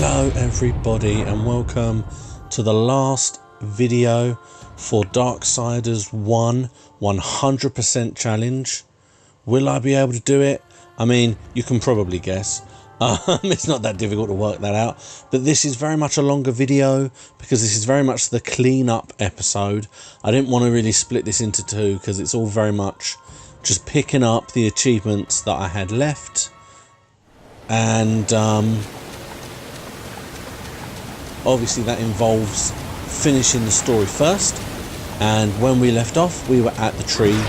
Hello everybody and welcome to the last video for Darksiders 1 100% challenge. Will I be able to do it? I mean, you can probably guess. It's not that difficult to work that out, but this is very much a longer video because this is very much the clean-up episode. I didn't want to really split this into two because it's all very much just picking up the achievements that I had left, and obviously that involves finishing the story first. And when we left off, we were at the tree,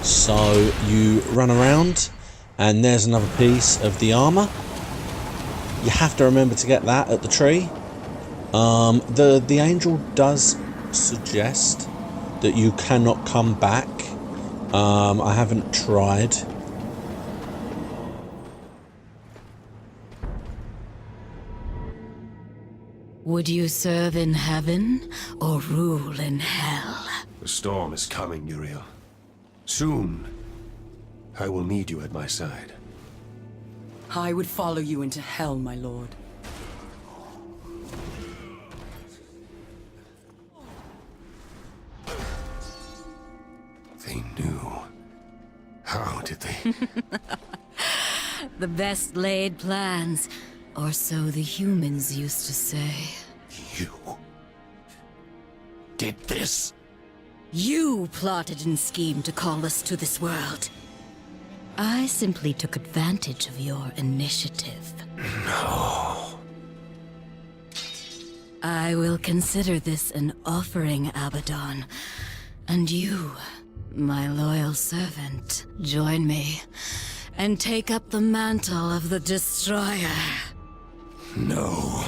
so you run around and there's another piece of the armor. You have to remember to get that at the tree. The angel does suggest that you cannot come back. I haven't tried. Would you serve in heaven or rule in hell? The storm is coming, Uriel. Soon, I will need you at my side. I would follow you into hell, my lord. They knew. How did they? The best laid plans, or so the humans used to say. You did this? You plotted and schemed to call us to this world. I simply took advantage of your initiative. No. I will consider this an offering, Abaddon. And you, my loyal servant, join me and take up the mantle of the Destroyer. No.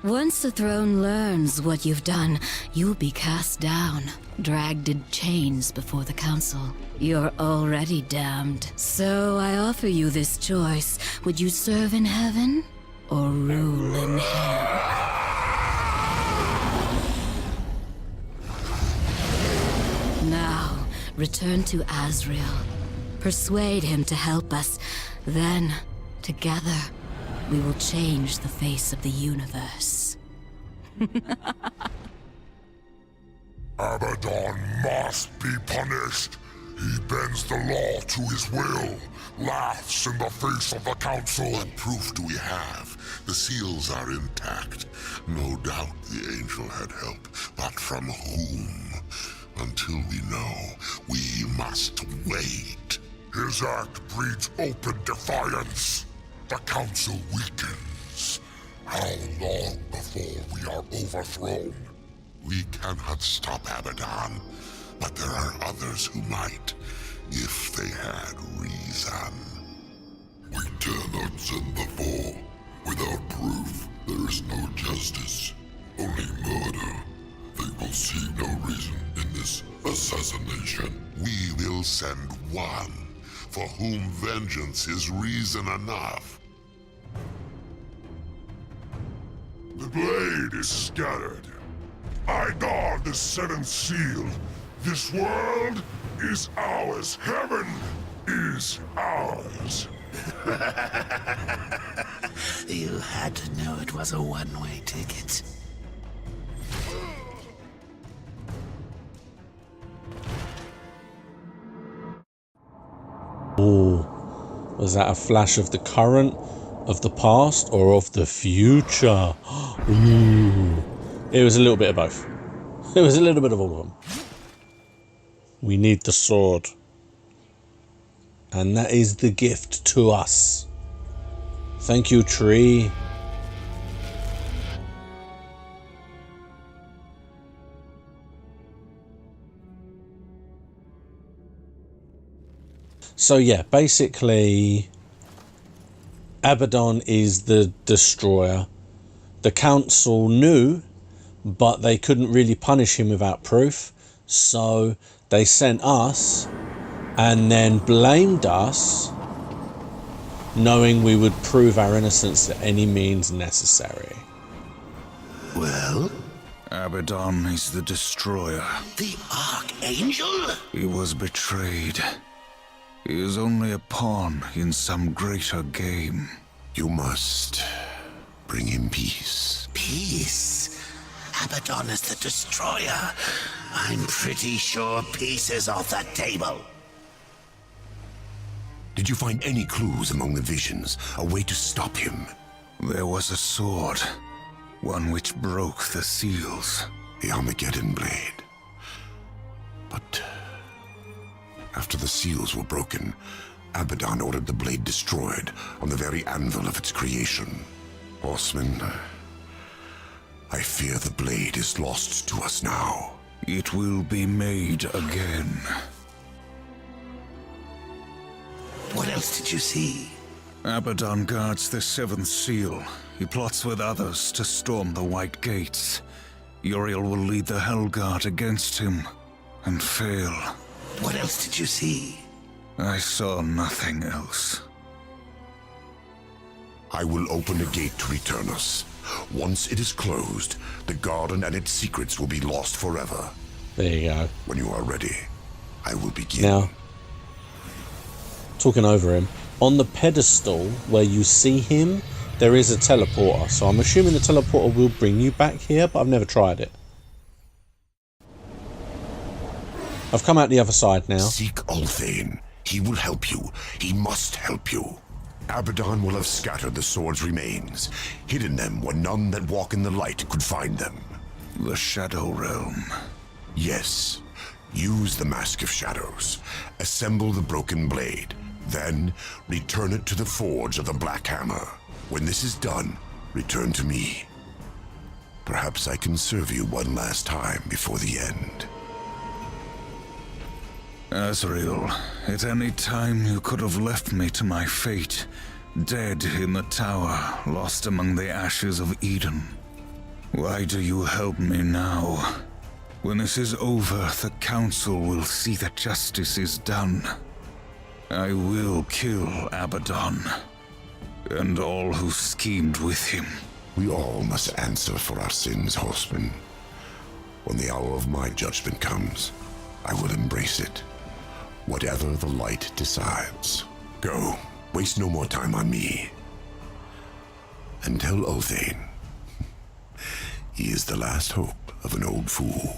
Once the throne learns what you've done, you'll be cast down, dragged in chains before the council. You're already damned, so I offer you this choice. Would you serve in heaven or rule in hell? Now, return to Azrael. Persuade him to help us. Then, together, we will change the face of the universe. Abaddon must be punished. He bends the law to his will, laughs in the face of the council. What proof do we have? The seals are intact. No doubt the angel had help, but from whom? Until we know, we must wait. His act breeds open defiance. The council weakens. How long before we are overthrown? We cannot stop Abaddon, but there are others who might, if they had reason. We dare not send the four. Without proof, there is no justice, only murder. They will see no reason in this assassination. We will send one, for whom vengeance is reason enough. The blade is scattered. I guard the seventh seal. This world is ours. Heaven is ours. You had to know it was a one-way ticket. Oh, was that a flash of the current, of the past, or of the future? Ooh. It was a little bit of both. It was a little bit of all of them. We need the sword. And that is the gift to us. Thank you, tree. So yeah, basically, Abaddon is the destroyer. The council knew, but they couldn't really punish him without proof. So they sent us and then blamed us, knowing we would prove our innocence at any means necessary. Well? Abaddon is the destroyer. The Archangel? He was betrayed. He is only a pawn in some greater game. You must bring him peace. Peace? Abaddon is the destroyer. I'm pretty sure peace is off the table. Did you find any clues among the visions, a way to stop him? There was a sword, one which broke the seals. The Armageddon blade. But after the seals were broken, Abaddon ordered the blade destroyed on the very anvil of its creation. Horseman, I fear the blade is lost to us now. It will be made again. What else did you see? Abaddon guards the seventh seal. He plots with others to storm the White Gates. Uriel will lead the Hellguard against him and fail. What else did you see? I saw nothing else. I will open a gate to return us. Once it is closed, the garden and its secrets will be lost forever. There you go. When you are ready, I will begin. Now, talking over him, on the pedestal where you see him, there is a teleporter. So I'm assuming the teleporter will bring you back here, but I've never tried it. I've come out the other side now. Seek Ulthane. He will help you. He must help you. Abaddon will have scattered the sword's remains, hidden them where none that walk in the light could find them. The Shadow Realm. Yes. Use the Mask of Shadows. Assemble the broken blade. Then, return it to the forge of the Black Hammer. When this is done, return to me. Perhaps I can serve you one last time before the end. Azrael, at any time you could have left me to my fate, dead in the tower, lost among the ashes of Eden. Why do you help me now? When this is over, the Council will see that justice is done. I will kill Abaddon, and all who schemed with him. We all must answer for our sins, Horseman. When the hour of my judgment comes, I will embrace it. Whatever the light decides. Go. Waste no more time on me. And tell Ulthane, he is the last hope of an old fool.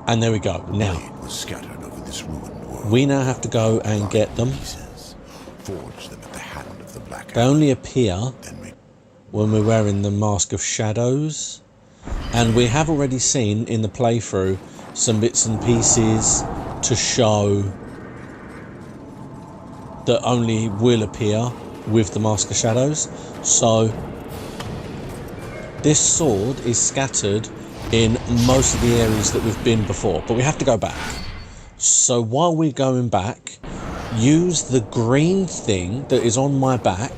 And there we go. Now, Blade was scattered over this ruined world. we now have to go and get them. Pieces. Forge them at the hand of the Black They Hammer. only appear Then make when we're wearing the Mask of Shadows. And we have already seen in the playthrough some bits and pieces to show that only will appear with the Mask of Shadows. So this sword is scattered in most of the areas that we've been before, but we have to go back. So while we're going back, use the green thing that is on my back.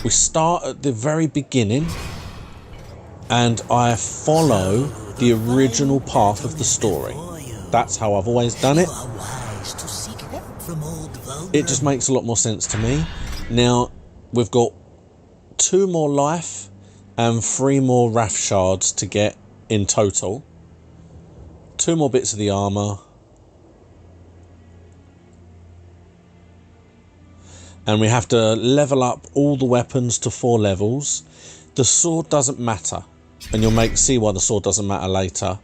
We start at the very beginning and I follow the original path of the story. That's how I've always done it. It just makes a lot more sense to me. Now, we've got 2 more life and 3 more Wrath shards to get in total. 2 more bits of the armor. And we have to level up all the weapons to 4 levels. The sword doesn't matter. And you'll see why the sword doesn't matter later.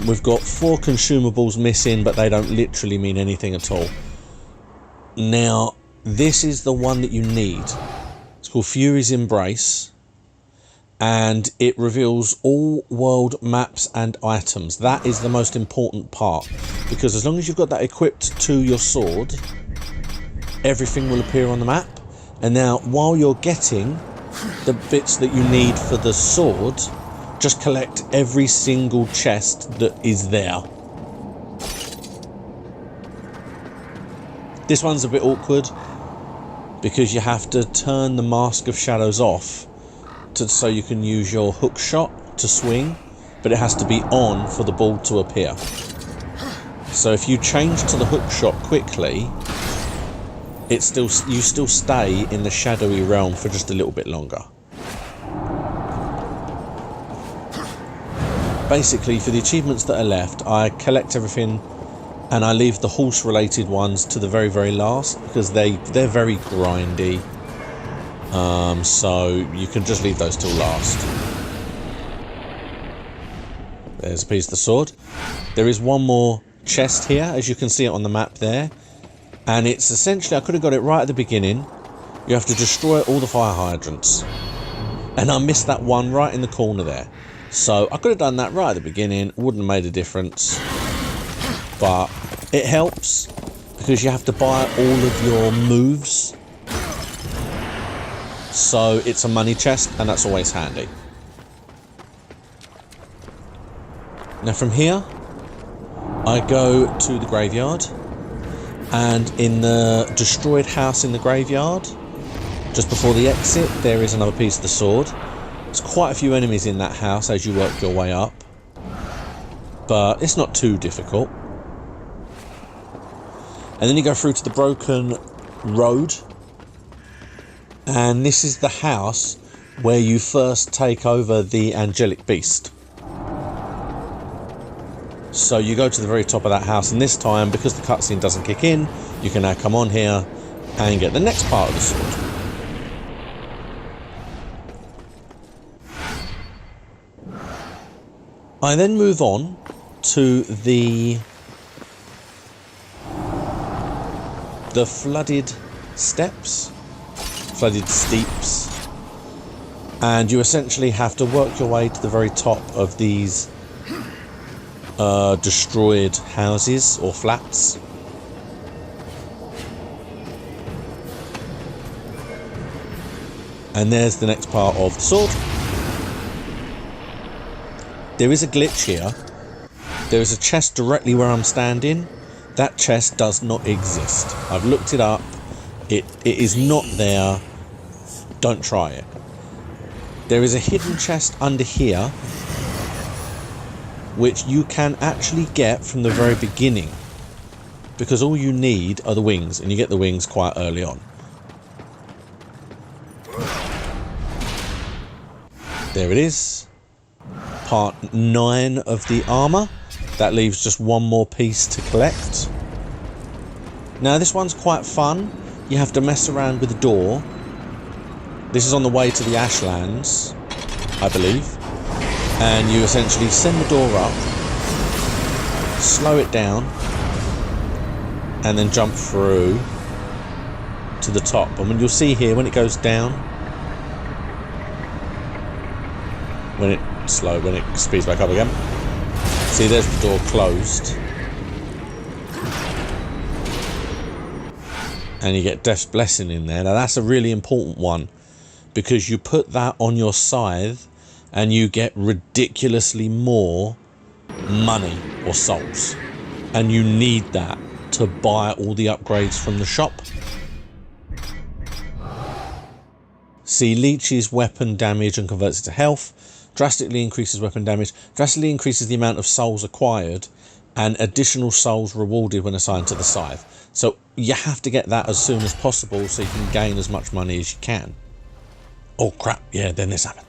We've got 4 consumables missing, but they don't literally mean anything at all. Now, this is the one that you need. It's called Fury's Embrace. And it reveals all world maps and items. That is the most important part. Because as long as you've got that equipped to your sword, everything will appear on the map. And now, while you're getting the bits that you need for the sword, just collect every single chest that is there. This one's a bit awkward because you have to turn the Mask of Shadows off so you can use your hook shot to swing, but it has to be on for the ball to appear. So if you change to the hook shot quickly, you still stay in the shadowy realm for just a little bit longer. Basically, for the achievements that are left, I collect everything And I leave the horse related ones to the very, very last because they're very grindy. So you can just leave those till last. There's a piece of the sword. There is one more chest here, as you can see it on the map there. And it's essentially, I could have got it right at the beginning. You have to destroy all the fire hydrants. And I missed that one right in the corner there. So I could have done that right at the beginning. Wouldn't have made a difference. But it helps because you have to buy all of your moves. So it's a money chest and that's always handy. Now from here, I go to the graveyard. And in the destroyed house in the graveyard, just before the exit, there is another piece of the sword. There's quite a few enemies in that house as you work your way up. But it's not too difficult. And then you go through to the broken road. And this is the house where you first take over the angelic beast. So you go to the very top of that house, and this time, because the cutscene doesn't kick in, you can now come on here and get the next part of the sword. I then move on to the flooded steps, flooded steeps, and you essentially have to work your way to the very top of these destroyed houses or flats. And there's the next part of the sword. There is a glitch here. There is a chest directly where I'm standing. That chest does not exist. I've looked it up. It is not there. Don't try it. There is a hidden chest under here, which you can actually get from the very beginning, because all you need are the wings, and you get the wings quite early on. There it is. Part 9 of the armor. That leaves just one more piece to collect. Now this one's quite fun. You have to mess around with the door. This is on the way to the Ashlands, I believe. And you essentially send the door up, slow it down, and then jump through to the top. And you'll see here when it goes down, when it speeds back up again. See, there's the door closed. And you get Death's Blessing in there. Now that's a really important one, because you put that on your scythe and you get ridiculously more money or souls. And you need that to buy all the upgrades from the shop. See, leeches weapon damage and converts it to health. Drastically increases weapon damage. Drastically increases the amount of souls acquired. And additional souls rewarded when assigned to the scythe. So you have to get that as soon as possible so you can gain as much money as you can. Oh crap, yeah, then this happened.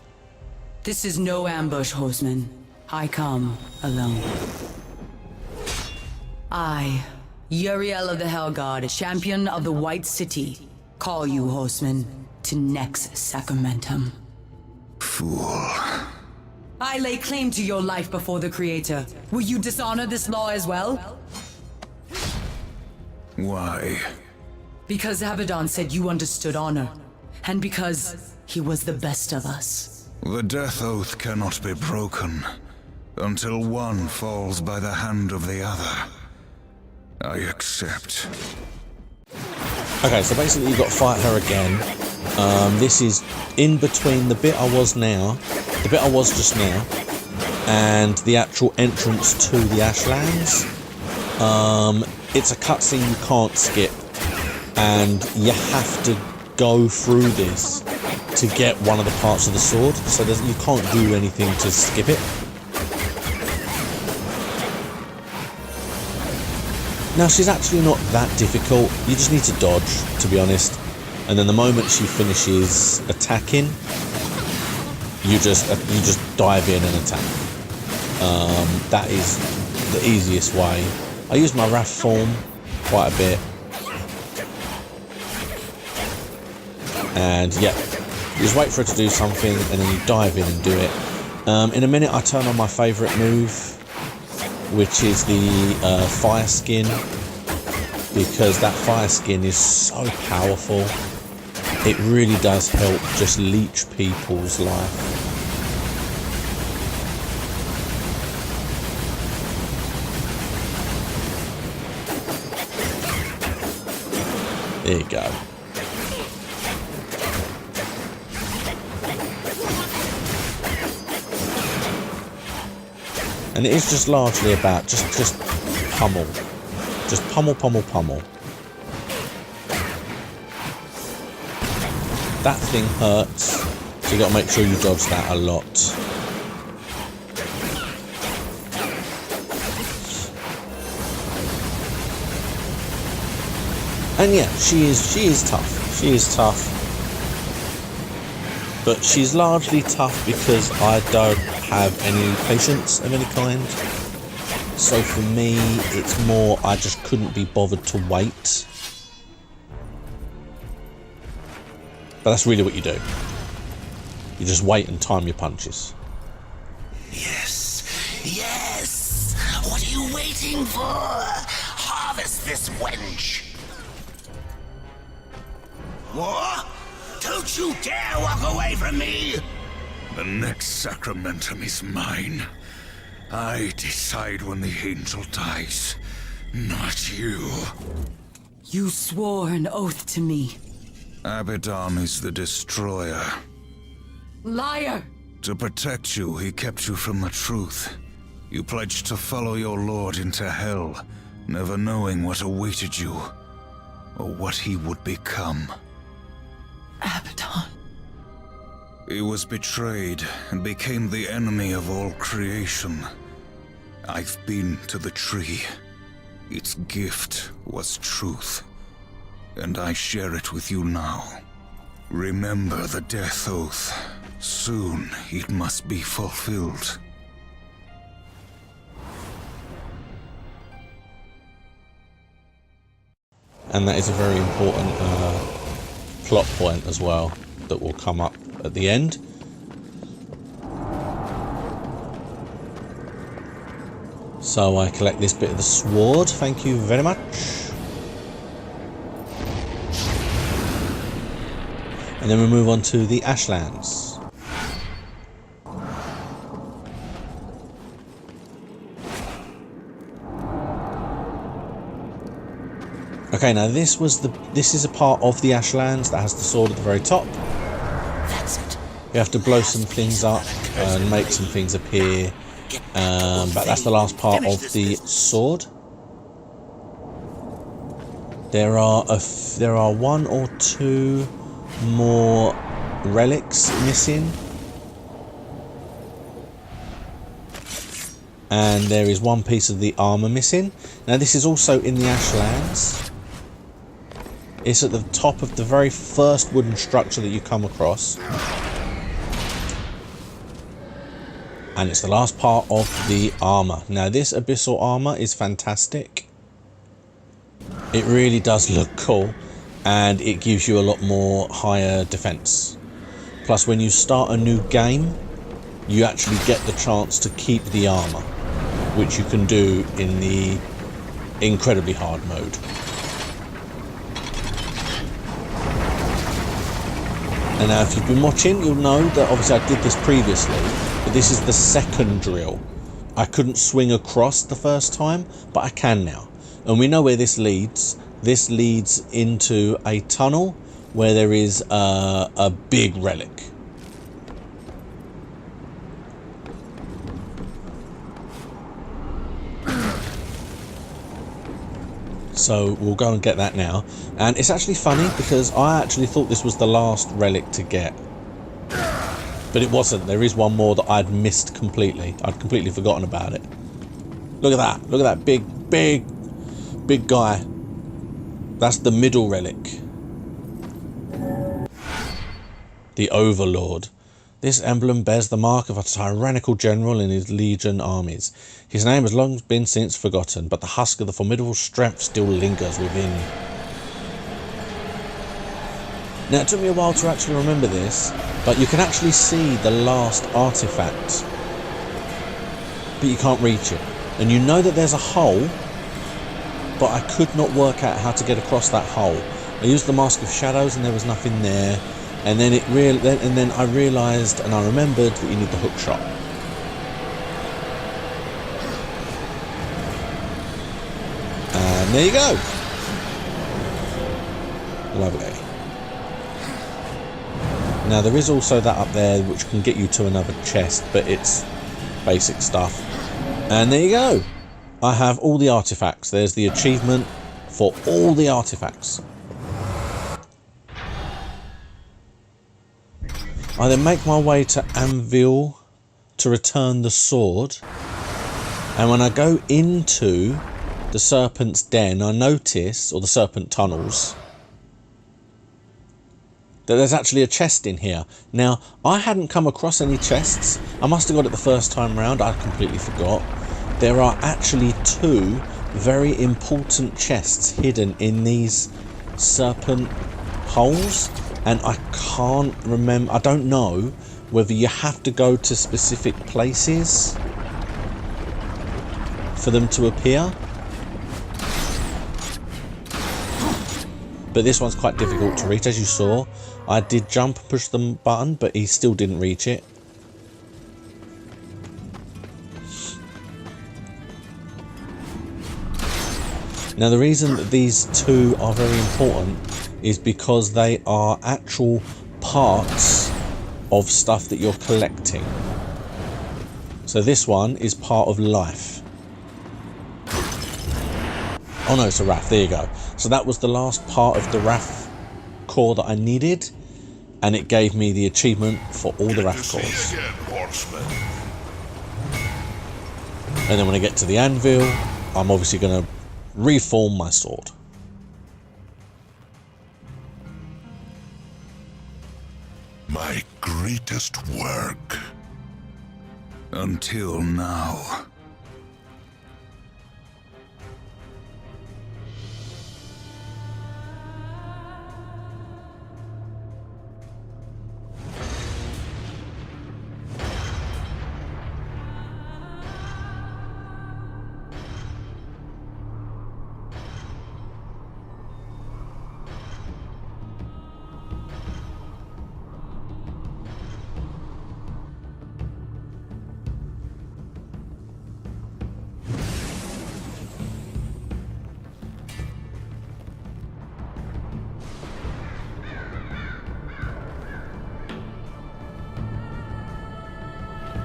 This is no ambush, horseman. I come alone. I, Uriel of the Hellguard, champion of the White City, call you, horseman, to Nex Sacramentum. Fool. I lay claim to your life before the Creator. Will you dishonor this law as well? Why? Because Abaddon said you understood honor, and because he was the best of us. The death oath cannot be broken until one falls by the hand of the other. I accept. Okay, so basically you've got to fight her again. This is in between the bit I was just now, and the actual entrance to the Ashlands. It's a cutscene you can't skip, and you have to go through this to get one of the parts of the sword, so you can't do anything to skip it. Now, she's actually not that difficult. You just need to dodge, to be honest. And then the moment she finishes attacking, you just dive in and attack. That is the easiest way. I use my Wrath form quite a bit. And yeah, you just wait for it to do something and then you dive in and do it. In a minute I turn on my favourite move, which is the fire skin, because that fire skin is so powerful. It really does help just leech people's life. There you go. And it is just largely about just pummel. Just pummel, pummel, pummel. That thing hurts, so you got to make sure you dodge that a lot. And yeah, she is tough. She is tough. But she's largely tough because I don't have any patience of any kind. So for me, it's more I just couldn't be bothered to wait. But that's really what you do. You just wait and time your punches. Yes, yes! What are you waiting for? Harvest this wench! What? Don't you dare walk away from me! The next sacramentum is mine. I decide when the angel dies, not you. You swore an oath to me. Abaddon is the destroyer. Liar! To protect you, he kept you from the truth. You pledged to follow your lord into hell, never knowing what awaited you, or what he would become. Abaddon. He was betrayed and became the enemy of all creation. I've been to the tree. Its gift was truth, and I share it with you now. Remember the death oath. Soon it must be fulfilled. And that is a very important plot point as well that will come up at the end. So I collect this bit of the sword, thank you very much. And then we move on to the Ashlands. Okay, now this is a part of the Ashlands that has the sword at the very top. That's it. You have to blow some things up and make some things appear. But that's the last part of the sword. There are one or two more relics missing, and there is one piece of the armor missing. Now this is also in the Ashlands. It's at the top of the very first wooden structure that you come across. And it's the last part of the armor. Now this abyssal armor is fantastic. It really does look cool, and it gives you a lot more higher defense. Plus when you start a new game, you actually get the chance to keep the armor, which you can do in the incredibly hard mode. And now if you've been watching, you'll know that obviously I did this previously, but this is the second drill. I couldn't swing across the first time, but I can now. And we know where this leads. This leads into a tunnel where there is a big relic. So we'll go and get that now. And it's actually funny because I actually thought this was the last relic to get. But it wasn't. There is one more that I'd missed completely. I'd completely forgotten about it. Look at that. Look at that big guy. That's the middle relic. The Overlord. This emblem bears the mark of a tyrannical general in his legion armies. His name has long been since forgotten, but the husk of the formidable strength still lingers within. Now, it took me a while to actually remember this, but you can actually see the last artifact, but you can't reach it. And you know that there's a hole, but I could not work out how to get across that hole. I used the Mask of Shadows and there was nothing there. And then then I realised and I remembered that you need the hook shot. And there you go. Lovely. Now there is also that up there which can get you to another chest, but it's basic stuff. And there you go. I have all the artifacts. There's the achievement for all the artifacts. I then make my way to Anvil to return the sword, and when I go into the serpent's den, I notice, or the serpent tunnels, that there's actually a chest in here. Now, I hadn't come across any chests. I must have got it the first time round. I completely forgot. There are actually 2 very important chests hidden in these serpent holes. And I can't remember, I don't know whether you have to go to specific places for them to appear. But this one's quite difficult to reach. As you saw, I did jump and push the button, but he still didn't reach it. Now the reason that these 2 are very important is because they are actual parts of stuff that you're collecting. So this one is part of life. Oh no, it's a Wrath, there you go. So that was the last part of the Wrath core that I needed, and it gave me the achievement for all the Wrath cores. And then when I get to the anvil, I'm obviously going to reform my sword. My greatest work. Until now.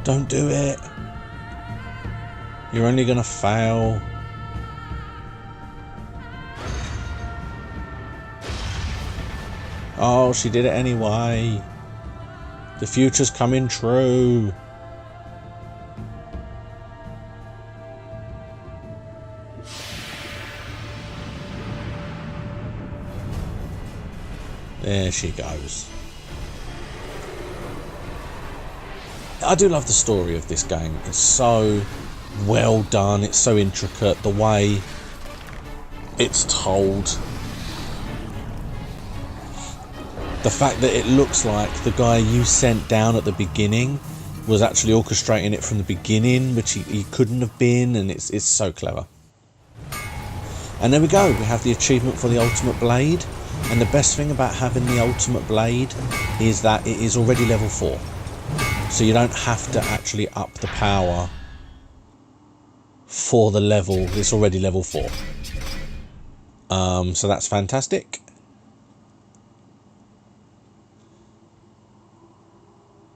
Don't do it. You're only gonna fail. Oh, she did it anyway. The future's coming true. There she goes. I do love the story of this game. It's so well done. It's so intricate. The way it's told. The fact that it looks like the guy you sent down at the beginning was actually orchestrating it from the beginning, which he couldn't have been, and it's so clever. And there we go. We have the achievement for the Ultimate Blade. And the best thing about having the Ultimate Blade is that it is already level 4. So you don't have to actually up the power for the level. It's already level 4. So that's fantastic.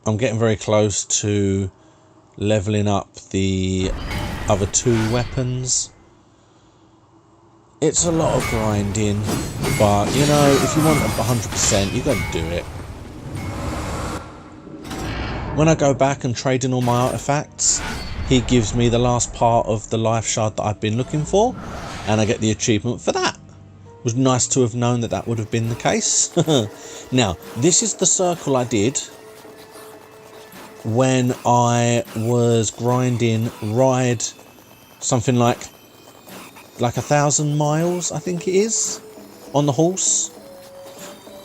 I'm getting very close to leveling up the other 2 weapons. It's a lot of grinding, but you know, if you want 100%, you got to do it. When I go back and trade in all my artifacts, he gives me the last part of the life shard that I've been looking for, and I get the achievement for that. It was nice to have known that that would have been the case. Now, this is the circle I did when I was grinding ride something like 1,000 miles, I think it is, on the horse.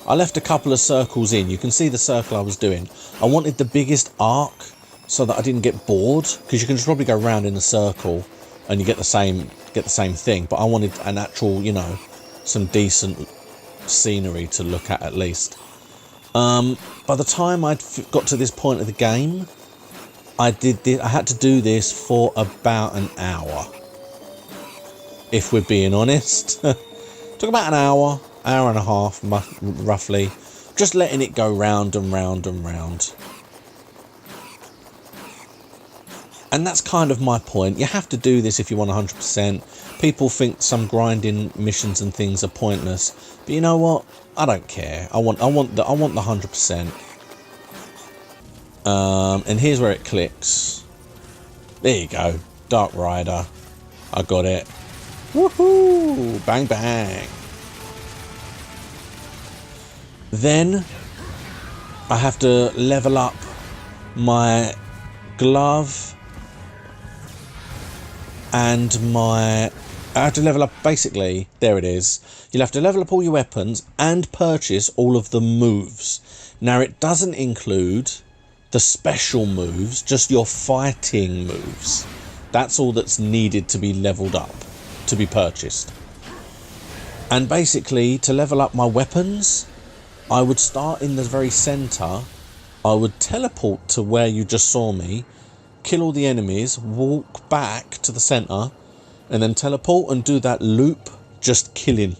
I left a couple of circles in. You can see the circle I was doing. I wanted the biggest arc so that I didn't get bored, because you can just probably go round in a circle and you get the same thing. But I wanted an actual, you know, some decent scenery to look at least. By the time I'd got to this point of the game, I had to do this for about an hour. If we're being honest. Took about an hour and a half, roughly. Just letting it go round and round and round. And that's kind of my point. You have to do this if you want 100%. People think some grinding missions and things are pointless. But you know what? I don't care. I want the 100%. And here's where it clicks. There you go. Dark Rider. I got it. Woohoo! Bang bang. Then I have to level up my glove and I have to level up, basically, there it is. You'll have to level up all your weapons and purchase all of the moves. Now, it doesn't include the special moves, just your fighting moves. That's all that's needed to be leveled up, to be purchased. And basically, to level up my weapons, I would start in the very centre. I would teleport to where you just saw me, kill all the enemies, walk back to the centre, and then teleport and do that loop, just killing.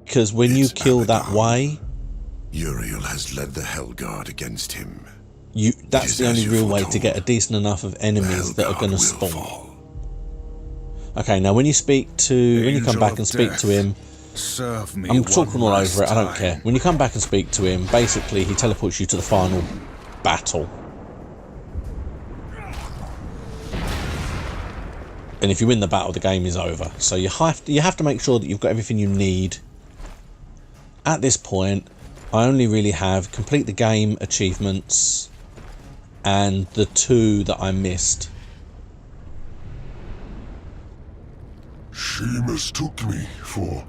Because when you kill that way, Uriel has led the Hellguard against him. That's the only real way to get a decent enough of enemies that are going to spawn. Fall. Okay, now when you come back and speak to him, I'm talking all over it, I don't care. When you come back and speak to him, basically he teleports you to the final battle. And if you win the battle, the game is over. So you have to make sure that you've got everything you need. At this point, I only really have complete the game achievements and the 2 that I missed. She mistook me for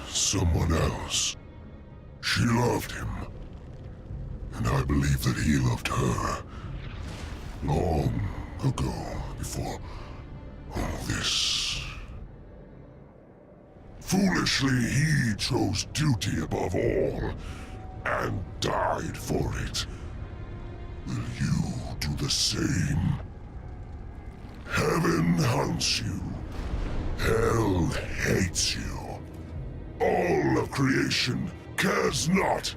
someone else. She loved him, and I believe that he loved her long ago, before all this. Foolishly, he chose duty above all, and died for it. Will you do the same? Heaven hunts you. Hell hates you. All of creation cares not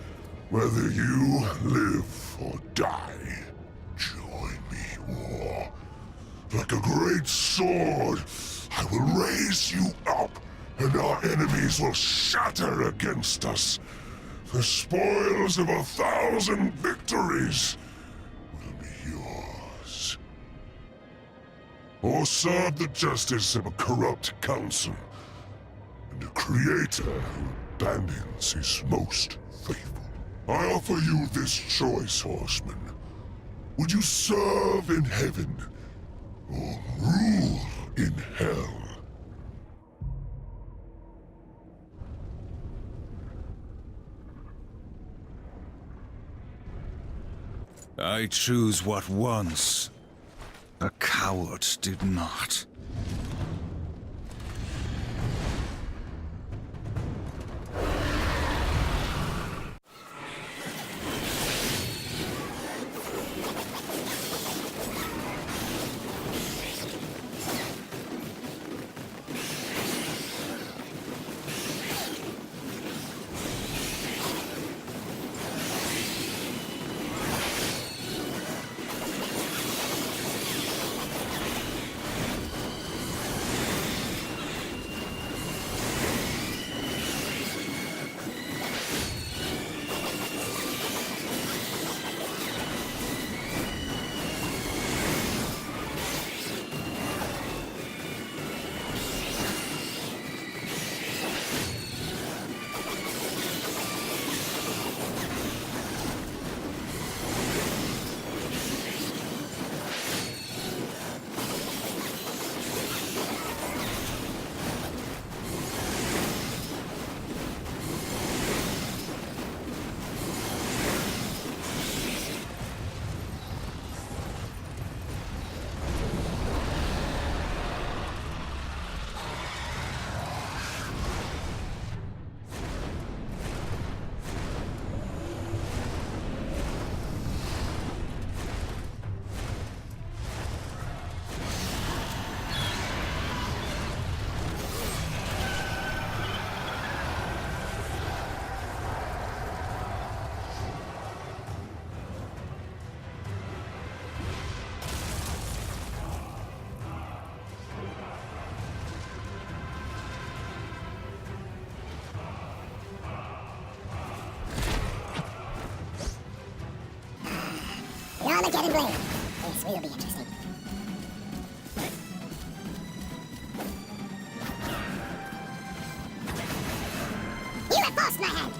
whether you live or die. Join me, war. Like a great sword, I will raise you up, and our enemies will shatter against us. The spoils of 1,000 victories will be yours. Or serve the justice of a corrupt council, and a creator who abandons his most faithful. I offer you this choice, horseman. Would you serve in heaven, or rule in hell? I choose what once a coward did not. get in blue. This will be interesting. You have forced my hand!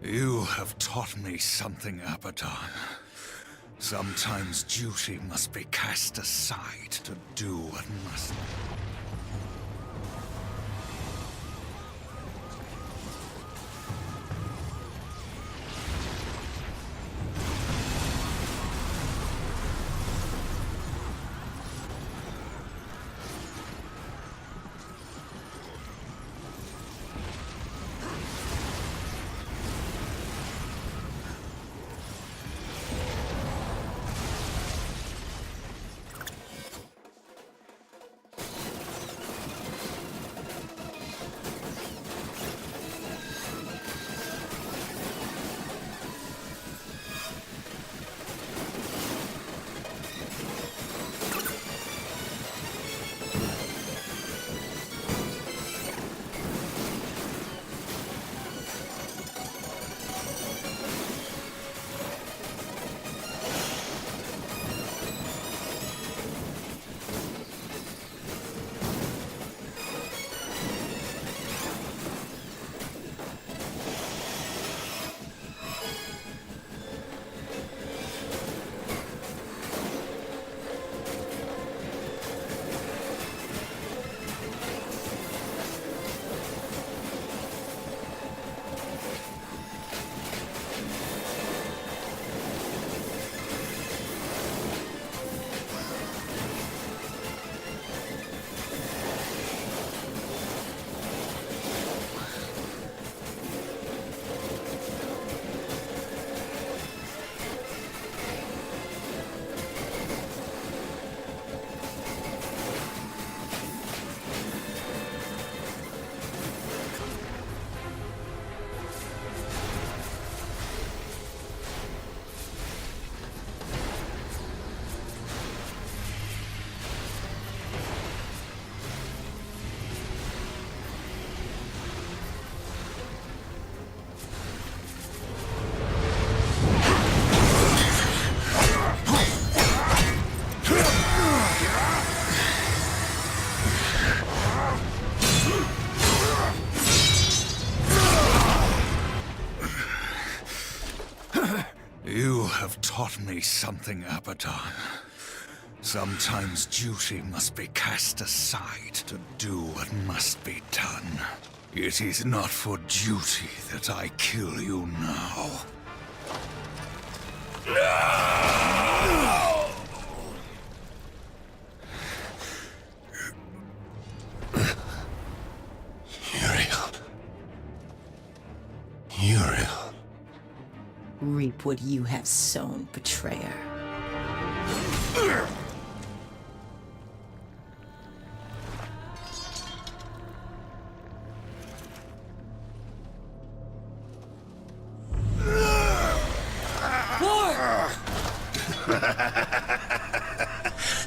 You have taught me something, Abaddon. Sometimes duty must be cast aside to do what must. You have taught me something, Abaddon. Sometimes duty must be cast aside to do what must be done. It is not for duty that I kill you now. Uriel. Reap what you have sown, betrayer.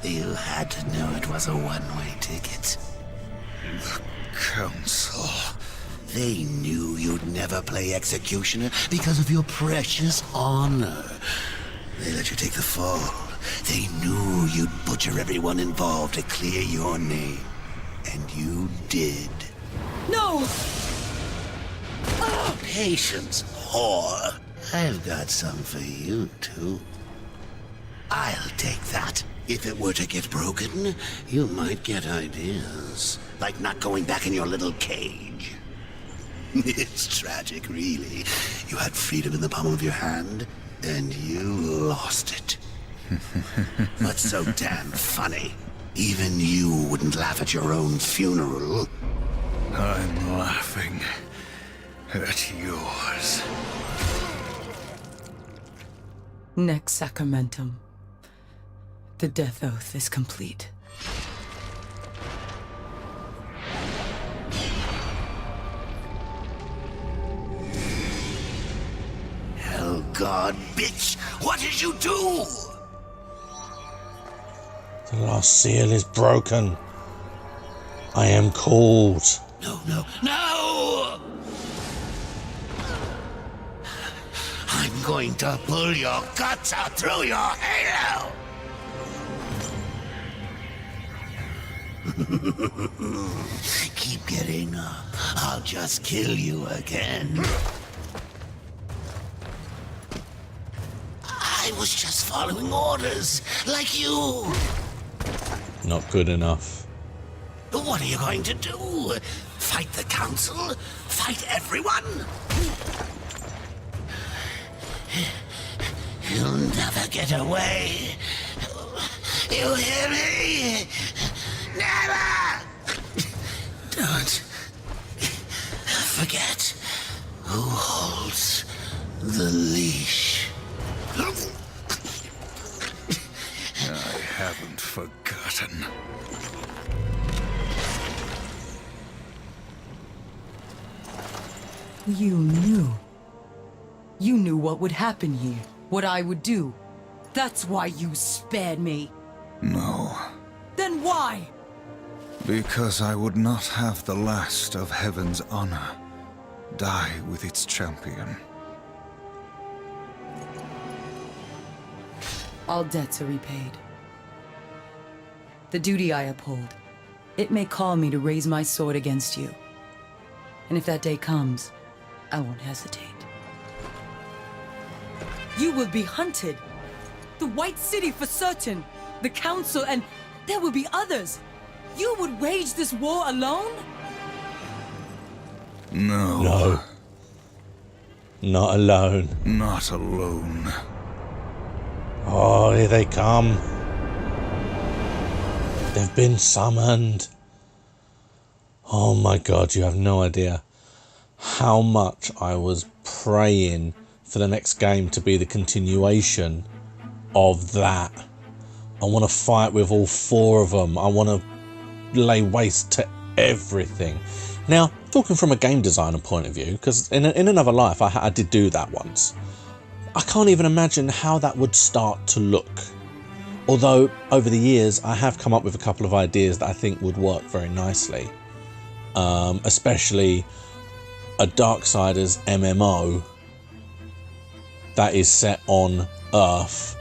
You had to know it was a one-way ticket. The Council. They knew you'd never play executioner because of your precious honor. They let you take the fall. They knew you'd butcher everyone involved to clear your name. And you did. No! Patience, whore. I've got some for you, too. I'll take that. If it were to get broken, you might get ideas. Like not going back in your little cage. It's tragic, really. You had freedom in the palm of your hand, and you lost it. What's so damn funny? Even you wouldn't laugh at your own funeral. I'm laughing at yours. Next sacramentum. The death oath is complete. Hell God, bitch! What did you do? The last seal is broken. I am called. No, no, no! I'm going to pull your guts out through your halo! Keep getting up. I'll just kill you again. I was just following orders, like you. Not good enough. What are you going to do? Fight the council? Fight everyone? You'll never get away. You hear me? Never! Don't forget who holds the leash. I haven't forgotten. You knew. You knew what would happen here, what I would do. That's why you spared me. No. Then why? Because I would not have the last of Heaven's honor die with its champion. All debts are repaid. The duty I uphold, it may call me to raise my sword against you. And if that day comes, I won't hesitate. You will be hunted. The White City for certain. The Council, and there will be others. You would wage this war alone? No. No. Not alone. Not alone. Oh, here they come. They've been summoned. Oh my God, you have no idea how much I was praying for the next game to be the continuation of that. I want to fight with all four of them. I want to lay waste to everything. Now, talking from a game designer point of view, because in another life I did do that once, I can't even imagine how that would start to look. Although, over the years, I have come up with a couple of ideas that I think would work very nicely. Especially a Darksiders MMO that is set on Earth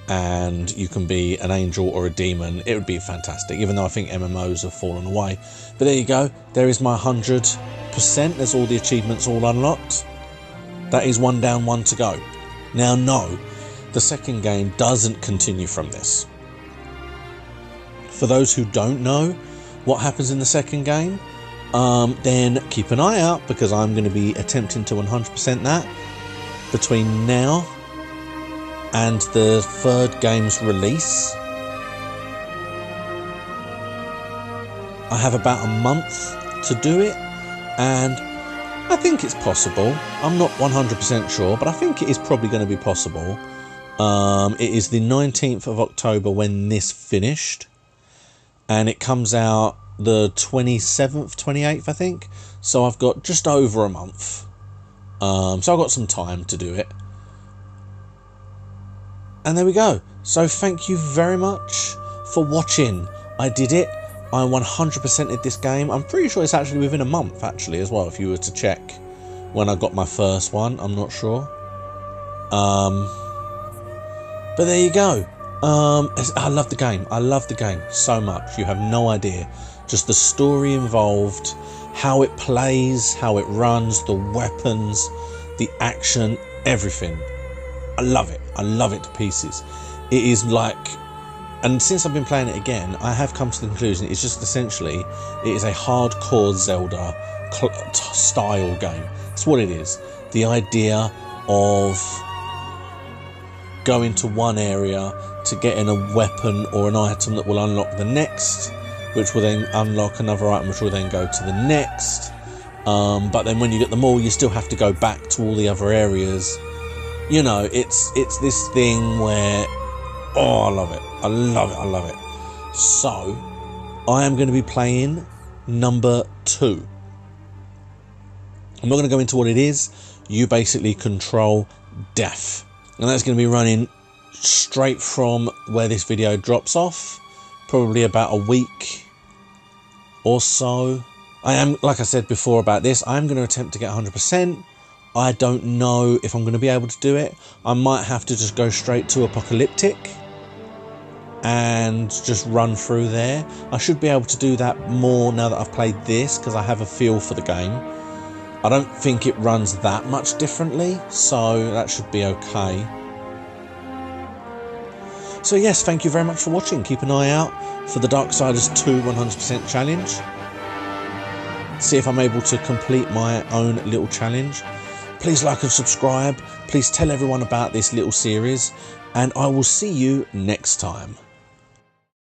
and you can be an angel or a demon. It would be fantastic, even though I think MMOs have fallen away. But there you go. There is my 100%. There's all the achievements all unlocked. That is one down, one to go. Now, no, the second game doesn't continue from this. For those who don't know what happens in the second game, then keep an eye out, because I'm going to be attempting to 100% that between now and the third game's release. I have about a month to do it, and I think it's possible. I'm not 100% sure, but I think it is probably going to be possible. It is the 19th of October when this finished, and it comes out the 27th, 28th, I think. So I've got just over a month. So I've got some time to do it. And there we go. So thank you very much for watching. I did it. I 100%ed this game. I'm pretty sure it's actually within a month, actually, as well, if you were to check when I got my first one. I'm not sure. But there you go. I love the game. I love the game so much. You have no idea. Just the story involved, how it plays, how it runs, the weapons, the action, everything. I love it. I love it to pieces. It is like, and since I've been playing it again, I have come to the conclusion it's just essentially, it is a hardcore Zelda style game. It's what it is. The idea of going to one area to get in a weapon or an item that will unlock the next, which will then unlock another item which will then go to the next. But then when you get them all, you still have to go back to all the other areas. You know, it's this thing where, oh, I love it. I love it. I love it. So, I am going to be playing number 2. I'm not going to go into what it is. You basically control Death. And that's going to be running straight from where this video drops off. Probably about a week or so. I am, like I said before about this, I'm going to attempt to get 100%. I don't know if I'm going to be able to do it. I might have to just go straight to Apocalyptic and just run through there. I should be able to do that more now that I've played this, because I have a feel for the game. I don't think it runs that much differently, so that should be okay. So yes, thank you very much for watching. Keep an eye out for the Darksiders 2 100% challenge. See if I'm able to complete my own little challenge. Please like and subscribe. Please tell everyone about this little series, and I will see you next time.